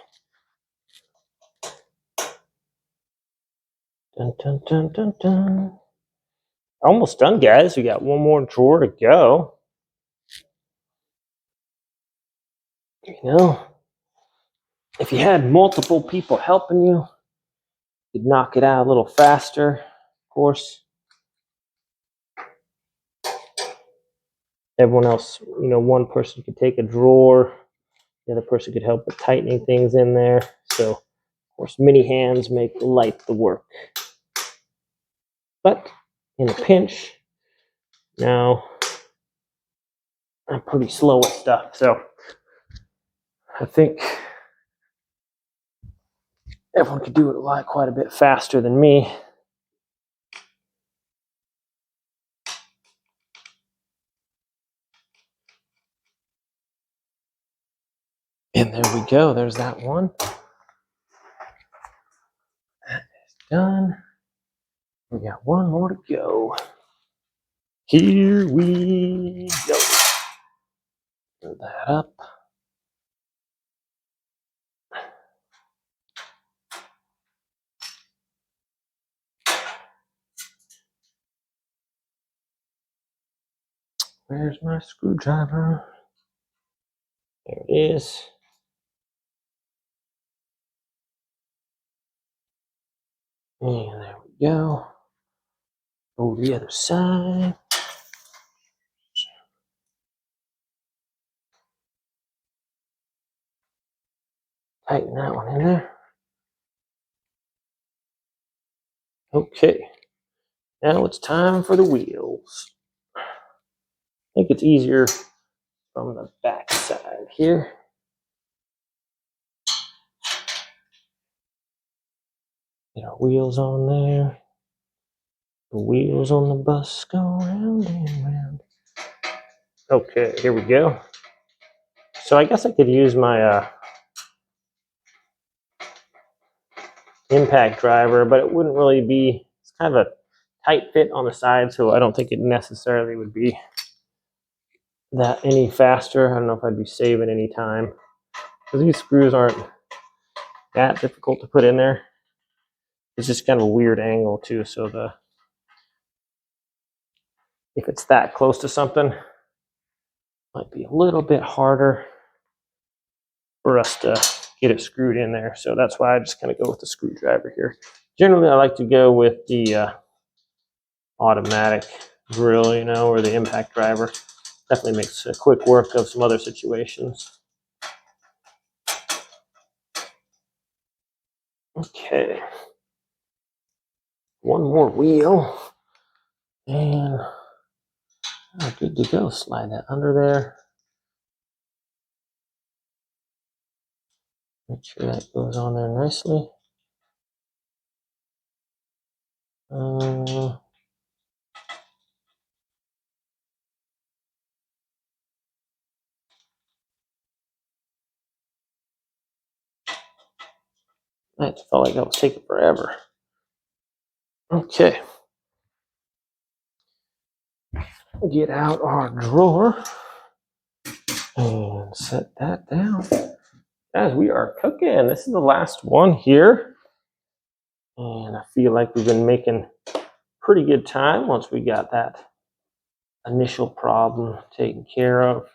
Dun, dun, dun, dun, dun. Almost done, guys. We got one more drawer to go. You know, if you had multiple people helping you, you'd knock it out a little faster, of course. Everyone else, one person could take a drawer, the other person could help with tightening things in there. So, of course, many hands make light the work. But in a pinch, now I'm pretty slow with stuff, so I think everyone could do it quite a bit faster than me. And there we go. There's that one. That is done. We got one more to go. Here we go. Put that up. Where's my screwdriver? There it is. And there we go. Over the other side. Tighten that one in there. Okay. Now it's time for the wheels. I think it's easier from the back side here. Get our wheels on there. The wheels on the bus go round and round. Okay, here we go. So I guess I could use my impact driver, but it wouldn't really be, it's kind of a tight fit on the side, so I don't think it necessarily would be that any faster. I don't know if I'd be saving any time, because these screws aren't that difficult to put in there. It's just kind of a weird angle too, so if it's that close to something, it might be a little bit harder for us to get it screwed in there. So that's why I just kind of go with the screwdriver here. Generally, I like to go with the automatic drill, you know, or the impact driver. Definitely makes a quick work of some other situations. Okay. One more wheel. And we're good to go. Slide that under there. Make sure that goes on there nicely. I felt like that was taking forever. Okay. Get out our drawer and set that down. Guys, we are cooking. This is the last one here. And I feel like we've been making pretty good time once we got that initial problem taken care of.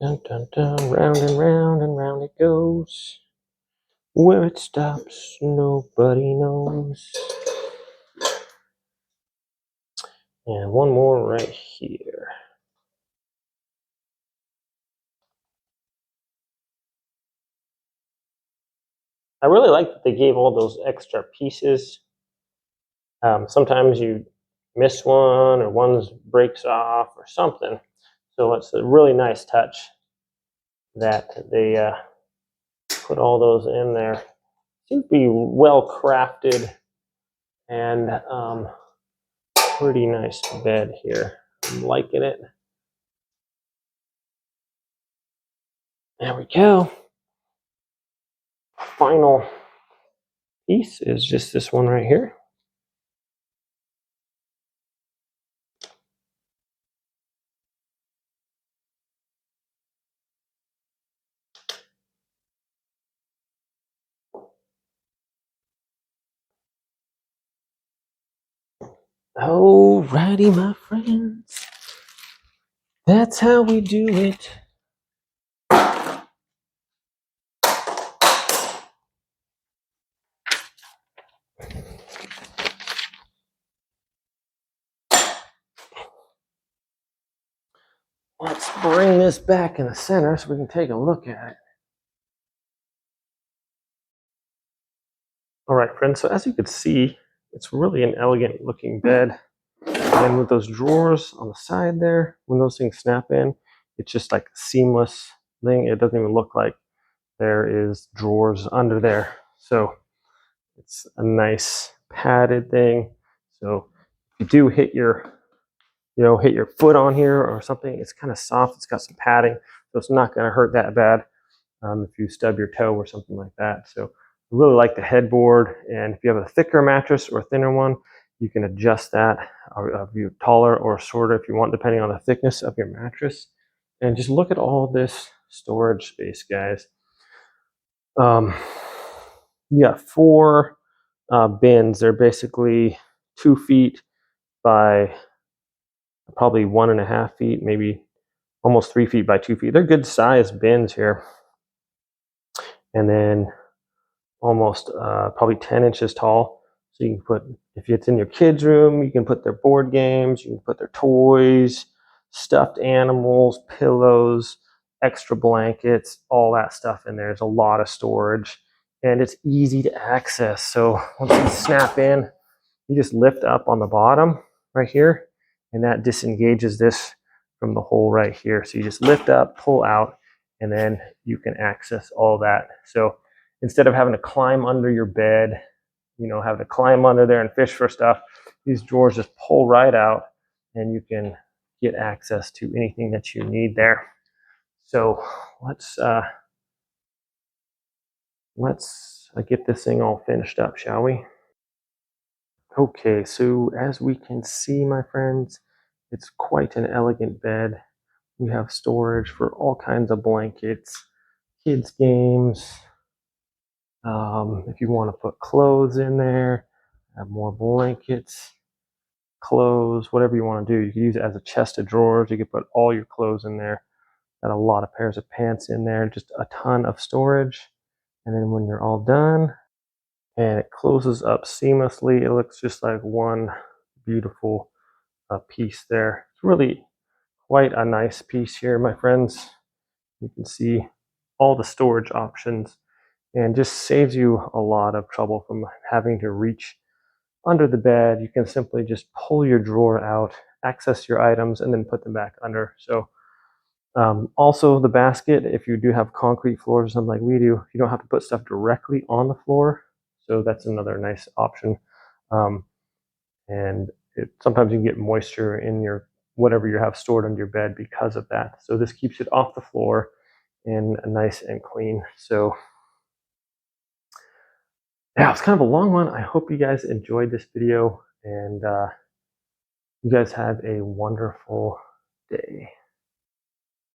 Dun, dun, dun, round and round it goes. Where it stops, nobody knows. And one more right here. I really like that they gave all those extra pieces. Sometimes you miss one or one breaks off or something. So it's a really nice touch that they put all those in there. Seems to be well crafted and pretty nice bed here. I'm liking it. There we go. Final piece is just this one right here. Alrighty, my friends. That's how we do it. Let's bring this back in the center so we can take a look at it. All right, friends, so as you can see, it's really an elegant looking bed. And with those drawers on the side there, when those things snap in, it's just like a seamless thing. It doesn't even look like there is drawers under there. So it's a nice padded thing. So if you do hit your foot on here or something, it's kind of soft. It's got some padding, so it's not going to hurt that bad if you stub your toe or something like that. So I really like the headboard, and if you have a thicker mattress or a thinner one, you can adjust that, or if you're taller or shorter if you want, depending on the thickness of your mattress. And just look at all this storage space, guys. You got four bins. They're basically 2 feet by probably 1.5 feet, maybe almost 3 feet by 2 feet. They're good sized bins here. And then almost probably 10 inches tall. So you can put, if it's in your kids' room, you can put their board games, you can put their toys, stuffed animals, pillows, extra blankets, all that stuff in there. There's a lot of storage and it's easy to access. So once you snap in, you just lift up on the bottom right here, and that disengages this from the hole right here. So you just lift up, pull out, and then you can access all that. So instead of having to climb under your bed, having to climb under there and fish for stuff, these drawers just pull right out and you can get access to anything that you need there. So let's get this thing all finished up, shall we? Okay, so as we can see, my friends, it's quite an elegant bed. We have storage for all kinds of blankets, kids' games. If you want to put clothes in there, have more blankets, clothes, whatever you want to do. You can use it as a chest of drawers. You can put all your clothes in there. Got a lot of pairs of pants in there, just a ton of storage. And then when you're all done, and it closes up seamlessly, it looks just like one beautiful piece there. It's really quite a nice piece here, my friends. You can see all the storage options and just saves you a lot of trouble from having to reach under the bed. You can simply just pull your drawer out, access your items, and then put them back under. So also the basket, if you do have concrete floors or something like we do, you don't have to put stuff directly on the floor. So that's another nice option. And sometimes you can get moisture in your whatever you have stored under your bed because of that. So this keeps it off the floor and nice and clean. So yeah, it's kind of a long one. I hope you guys enjoyed this video, and you guys have a wonderful day.